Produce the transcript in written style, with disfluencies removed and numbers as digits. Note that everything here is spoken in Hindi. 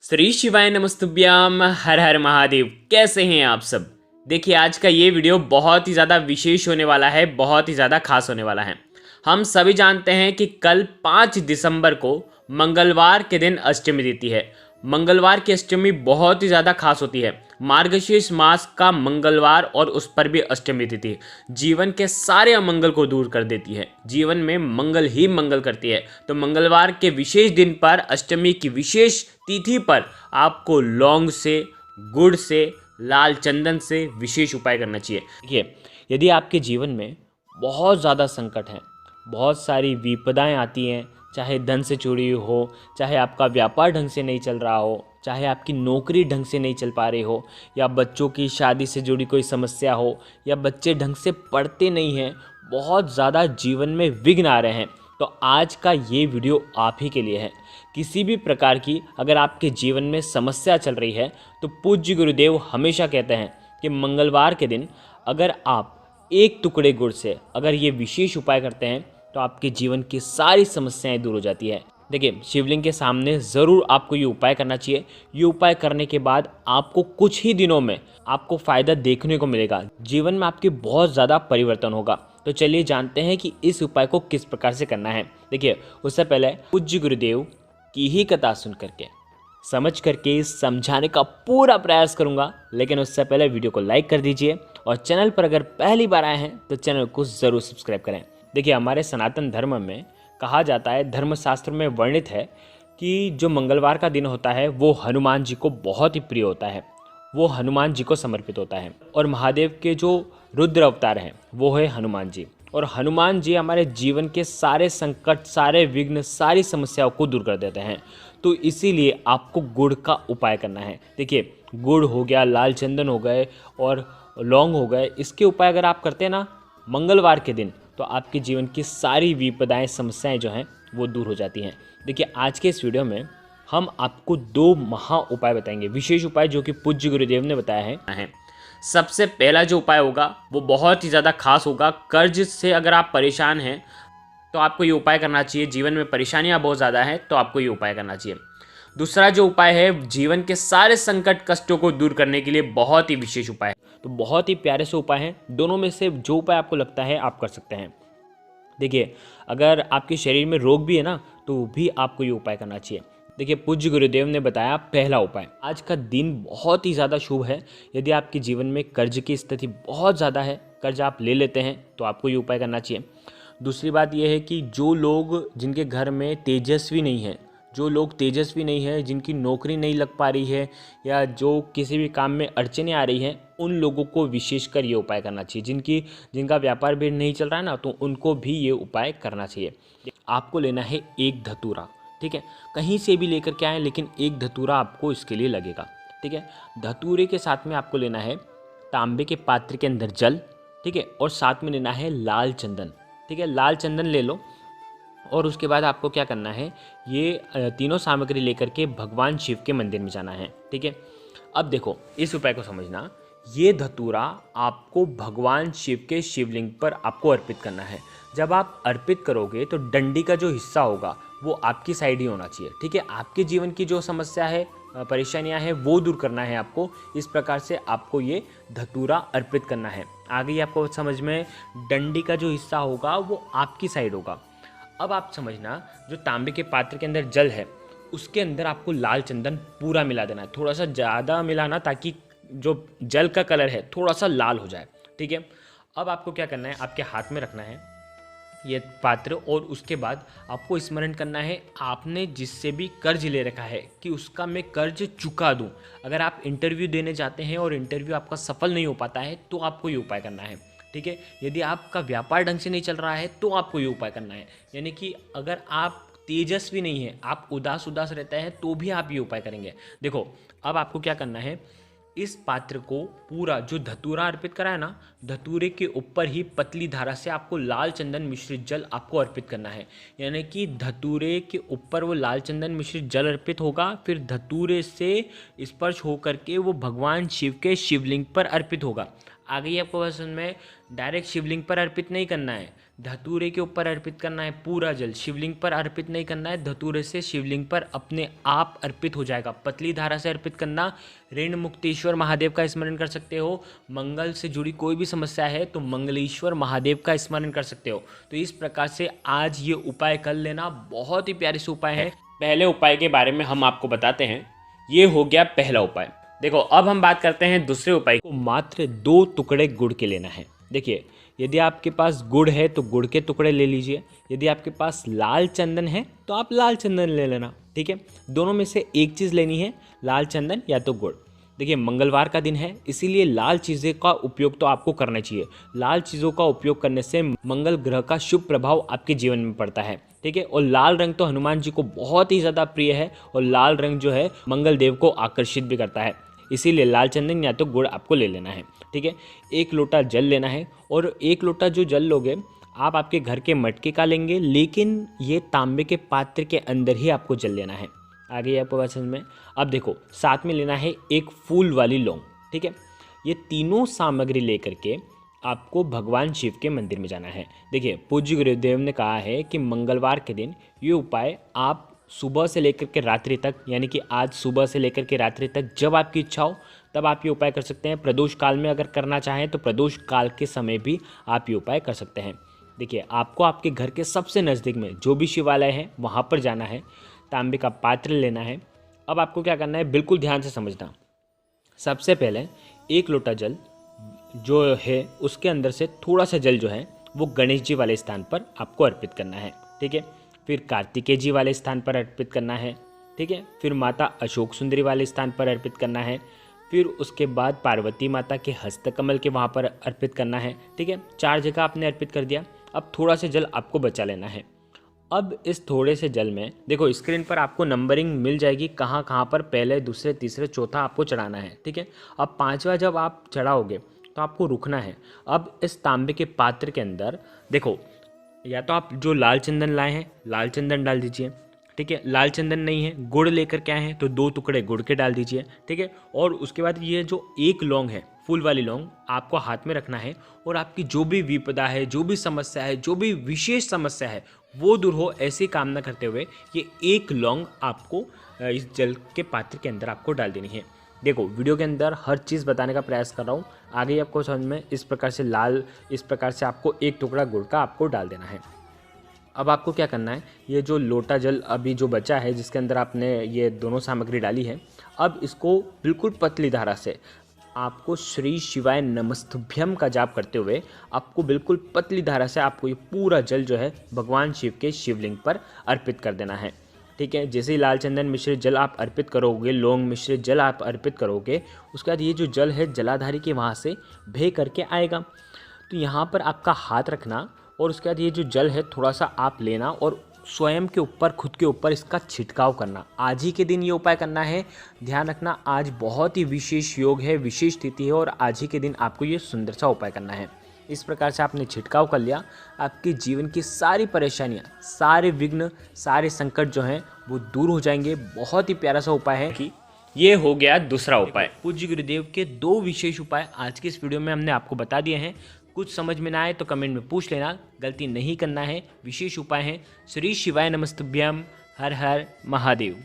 श्री शिवाय नमस्तुभ्याम। हर हर महादेव। कैसे हैं आप सब। देखिए, आज का ये वीडियो बहुत ही ज़्यादा विशेष होने वाला है, बहुत ही ज़्यादा खास होने वाला है। हम सभी जानते हैं कि कल 5 दिसंबर को मंगलवार के दिन अष्टमी तिथि है। मंगलवार की अष्टमी बहुत ही ज़्यादा खास होती है। मार्गशीर्ष मास का मंगलवार और उस पर भी अष्टमी तिथि जीवन के सारे अमंगल को दूर कर देती है। जीवन में मंगल ही मंगल करती है। तो मंगलवार के विशेष दिन पर, अष्टमी की विशेष तिथि पर, आपको लौंग से, गुड़ से, लाल चंदन से विशेष उपाय करना चाहिए। देखिए, यदि आपके जीवन में बहुत ज़्यादा संकट है, बहुत सारी विपदाएं आती हैं, चाहे धन से जुड़ी हुई हो, चाहे आपका व्यापार ढंग से नहीं चल रहा हो, चाहे आपकी नौकरी ढंग से नहीं चल पा रही हो, या बच्चों की शादी से जुड़ी कोई समस्या हो, या बच्चे ढंग से पढ़ते नहीं हैं, बहुत ज़्यादा जीवन में विघ्न आ रहे हैं, तो आज का ये वीडियो आप ही के लिए है। किसी भी प्रकार की अगर आपके जीवन में समस्या चल रही है तो पूज्य गुरुदेव हमेशा कहते हैं कि मंगलवार के दिन अगर आप एक टुकड़े गुड़ से अगर ये विशेष उपाय करते हैं तो आपके जीवन की सारी समस्याएं दूर हो जाती है। देखिए, शिवलिंग के सामने ज़रूर आपको ये उपाय करना चाहिए। ये उपाय करने के बाद आपको कुछ ही दिनों में आपको फ़ायदा देखने को मिलेगा। जीवन में आपके बहुत ज़्यादा परिवर्तन होगा। तो चलिए जानते हैं कि इस उपाय को किस प्रकार से करना है। देखिए, उससे पहले पूज्य गुरुदेव की ही कथा सुन करके, समझ करके समझाने का पूरा प्रयास करूंगा। लेकिन उससे पहले वीडियो को लाइक कर दीजिए और चैनल पर अगर पहली बार आए हैं तो चैनल को ज़रूर सब्सक्राइब करें। देखिए, हमारे सनातन धर्म में कहा जाता है, धर्मशास्त्र में वर्णित है कि जो मंगलवार का दिन होता है वो हनुमान जी को बहुत ही प्रिय होता है, वो हनुमान जी को समर्पित होता है। और महादेव के जो रुद्र अवतार हैं वो है हनुमान जी। और हनुमान जी हमारे जीवन के सारे संकट, सारे विघ्न, सारी समस्याओं को दूर कर देते हैं। तो इसीलिए आपको गुड़ का उपाय करना है। देखिए, गुड़ हो गया, लाल चंदन हो गए और लौंग हो गए, इसके उपाय अगर आप करते हैं ना मंगलवार के दिन, तो आपके जीवन की सारी विपदाएं, समस्याएं जो हैं वो दूर हो जाती हैं। देखिए, आज के इस वीडियो में हम आपको 2 महा उपाय बताएंगे, विशेष उपाय जो कि पूज्य गुरुदेव ने बताया है। सबसे पहला जो उपाय होगा वो बहुत ही ज़्यादा खास होगा। कर्ज से अगर आप परेशान हैं तो आपको ये उपाय करना चाहिए। जीवन में परेशानियां बहुत ज़्यादा हैं तो आपको ये उपाय करना चाहिए। दूसरा जो उपाय है, जीवन के सारे संकट कष्टों को दूर करने के लिए बहुत ही विशेष उपाय है। तो बहुत ही प्यारे से उपाय हैं। दोनों में से जो उपाय आपको लगता है आप कर सकते हैं। देखिए, अगर आपके शरीर में रोग भी है ना तो भी आपको ये उपाय करना चाहिए। देखिए, पूज्य गुरुदेव ने बताया पहला उपाय। आज का दिन बहुत ही ज़्यादा शुभ है। यदि आपके जीवन में कर्ज की स्थिति बहुत ज़्यादा है, कर्ज आप ले लेते हैं, तो आपको ये उपाय करना चाहिए। दूसरी बात यह है कि जो लोग जिनके घर में तेजस्वी नहीं है, जो लोग तेजस्वी नहीं है, जिनकी नौकरी नहीं लग पा रही है, या जो किसी भी काम में अड़चने आ रही हैं, उन लोगों को विशेषकर ये उपाय करना चाहिए। जिनका व्यापार भी नहीं चल रहा है ना, तो उनको भी ये उपाय करना चाहिए। आपको लेना है एक धतूरा, ठीक है, कहीं से भी लेकर के आएँ, लेकिन एक धतूरा आपको इसके लिए लगेगा, ठीक है। धतूरे के साथ में आपको लेना है तांबे के पात्र के अंदर जल, ठीक है, और साथ में लेना है लाल चंदन, ठीक है। लाल चंदन ले लो और उसके बाद आपको क्या करना है, ये तीनों सामग्री लेकर के भगवान शिव के मंदिर में जाना है, ठीक है। अब देखो, इस उपाय को समझना, ये धतूरा आपको भगवान शिव के शिवलिंग पर आपको अर्पित करना है। जब आप अर्पित करोगे तो डंडी का जो हिस्सा होगा वो आपकी साइड ही होना चाहिए, ठीक है। आपके जीवन की जो समस्या है, परेशानियां हैं, वो दूर करना है आपको। इस प्रकार से आपको ये धतूरा अर्पित करना है। आगे आपको समझ में, डंडी का जो हिस्सा होगा वो आपकी साइड होगा। अब आप समझना, जो तांबे के पात्र के अंदर जल है उसके अंदर आपको लाल चंदन पूरा मिला देना है। थोड़ा सा ज़्यादा मिलाना ताकि जो जल का कलर है थोड़ा सा लाल हो जाए, ठीक है। अब आपको क्या करना है, आपके हाथ में रखना है ये पात्र, और उसके बाद आपको स्मरण करना है आपने जिससे भी कर्ज ले रखा है कि उसका मैं कर्ज चुका दूं। अगर आप इंटरव्यू देने जाते हैं और इंटरव्यू आपका सफल नहीं हो पाता है तो आपको ये उपाय करना है, ठीक है। यदि आपका व्यापार ढंग से नहीं चल रहा है तो आपको ये उपाय करना है। यानी कि अगर आप तेजस्वी नहीं है, आप उदास रहते हैं, तो भी आप ये उपाय करेंगे। देखो, अब आपको क्या करना है, इस पात्र को पूरा, जो धतूरा अर्पित करा है ना, धतूरे के ऊपर ही पतली धारा से आपको लाल चंदन मिश्रित जल आपको अर्पित करना है। यानी कि धतूरे के ऊपर वो लाल चंदन मिश्रित जल अर्पित होगा, फिर धतूरे से स्पर्श होकर के वो भगवान शिव के शिवलिंग पर अर्पित होगा। आगे ही आपको समझ में, डायरेक्ट शिवलिंग पर अर्पित नहीं करना है, धतूरे के ऊपर अर्पित करना है पूरा जल, शिवलिंग पर अर्पित नहीं करना है। धतूरे से शिवलिंग पर अपने आप अर्पित हो जाएगा। पतली धारा से अर्पित करना। ऋण मुक्तेश्वर महादेव का स्मरण कर सकते हो। मंगल से जुड़ी कोई भी समस्या है तो मंगलेश्वर महादेव का स्मरण कर सकते हो। तो इस प्रकार से आज ये उपाय कर लेना, बहुत ही प्यारे से उपाय है। पहले उपाय के बारे में हम आपको बताते हैं। ये हो गया पहला उपाय। देखो अब हम बात करते हैं दूसरे उपाय को। मात्र 2 टुकड़े गुड़ के लेना है। देखिए, यदि आपके पास गुड़ है तो गुड़ के टुकड़े ले लीजिए। यदि आपके पास लाल चंदन है तो आप लाल चंदन ले लेना, ठीक है। दोनों में से एक चीज़ लेनी है, लाल चंदन या तो गुड़। देखिए, मंगलवार का दिन है, इसीलिए लाल चीज़ें का उपयोग तो आपको करना चाहिए। लाल चीज़ों का उपयोग करने से मंगल ग्रह का शुभ प्रभाव आपके जीवन में पड़ता है, ठीक है। और लाल रंग तो हनुमान जी को बहुत ही ज़्यादा प्रिय है और लाल रंग जो है मंगल देव को आकर्षित भी करता है, इसीलिए लाल चंदन या तो गुड़ आपको ले लेना है, ठीक है। 1 लोटा जल लेना है और 1 लोटा जो जल लोगे आप आपके घर के मटके का लेंगे, लेकिन ये तांबे के पात्र के अंदर ही आपको जल लेना है। आगे आपको बात समझ में। अब देखो, साथ में लेना है 1 फूल वाली लौंग, ठीक है। ये तीनों सामग्री लेकर के आपको भगवान शिव के मंदिर में जाना है। देखिए, पूज्य गुरुदेव ने कहा है कि मंगलवार के दिन ये उपाय आप सुबह से लेकर के रात्रि तक, यानी कि आज सुबह से लेकर के रात्रि तक जब आपकी इच्छा हो तब आप ये उपाय कर सकते हैं। प्रदोष काल में अगर करना चाहें तो प्रदोष काल के समय भी आप ये उपाय कर सकते हैं। देखिए, आपको आपके घर के सबसे नज़दीक में जो भी शिवालय है वहाँ पर जाना है, तांबे का पात्र लेना है। अब आपको क्या करना है, बिल्कुल ध्यान से समझना। सबसे पहले 1 लोटा जल जो है उसके अंदर से थोड़ा सा जल जो है वो गणेश जी वाले स्थान पर आपको अर्पित करना है, ठीक है। फिर कार्तिकेय जी वाले स्थान पर अर्पित करना है, ठीक है। फिर माता अशोक सुंदरी वाले स्थान पर अर्पित करना है। फिर उसके बाद पार्वती माता के हस्तकमल के वहाँ पर अर्पित करना है, ठीक है। 4 जगह आपने अर्पित कर दिया। अब थोड़ा सा जल आपको बचा लेना है। अब इस थोड़े से जल में देखो स्क्रीन पर आपको नंबरिंग मिल जाएगी, कहाँ कहाँ पर पहले, दूसरे, तीसरे, चौथा आपको चढ़ाना है, ठीक है। अब 5वां जब आप चढ़ाओगे तो आपको रुकना है। अब इस तांबे के पात्र के अंदर देखो, या तो आप जो लाल चंदन लाए हैं लाल चंदन डाल दीजिए, ठीक है। लाल चंदन नहीं है, गुड़ लेकर के आए हैं तो 2 टुकड़े गुड़ के डाल दीजिए, ठीक है। और उसके बाद ये जो 1 लौंग है, फूल वाली लौंग, आपको हाथ में रखना है और आपकी जो भी विपदा है, जो भी समस्या है, जो भी विशेष समस्या है वो दूर हो, ऐसी कामना करते हुए ये 1 लौंग आपको इस जल के पात्र के अंदर आपको डाल देनी है। देखो, वीडियो के अंदर हर चीज़ बताने का प्रयास कर रहा हूँ, आगे आपको समझ में। इस प्रकार से आपको 1 टुकड़ा गुड़ का आपको डाल देना है। अब आपको क्या करना है, ये जो लोटा जल अभी जो बचा है जिसके अंदर आपने ये दोनों सामग्री डाली है, अब इसको बिल्कुल पतली धारा से आपको श्री शिवाय नमस्तुभ्यम का जाप करते हुए आपको बिल्कुल पतली धारा से आपको ये पूरा जल जो है भगवान शिव के शिवलिंग पर अर्पित कर देना है, ठीक है। जैसे ही लाल चंदन मिश्रित जल आप अर्पित करोगे, लौंग मिश्रित जल आप अर्पित करोगे, उसके बाद ये जो जल है जलाधारी के वहाँ से बह करके आएगा। तो यहाँ पर आपका हाथ रखना और उसके बाद ये जो जल है थोड़ा सा आप लेना और स्वयं के ऊपर, खुद के ऊपर इसका छिड़काव करना। आज ही के दिन ये उपाय करना है। ध्यान रखना, आज बहुत ही विशेष योग है, विशेष तिथि है और आज ही के दिन आपको ये सुंदर सा उपाय करना है। इस प्रकार से आपने छिड़काव कर लिया, आपके जीवन की सारी परेशानियां, सारे विघ्न, सारे संकट जो हैं वो दूर हो जाएंगे। बहुत ही प्यारा सा उपाय है कि ये हो गया दूसरा उपाय। पूज्य गुरुदेव के 2 विशेष उपाय आज की इस वीडियो में हमने आपको बता दिए हैं। कुछ समझ में ना आए तो कमेंट में पूछ लेना, गलती नहीं करना है। विशेष उपाय हैं। श्री शिवाय नमस्तुभ्यम। हर हर महादेव।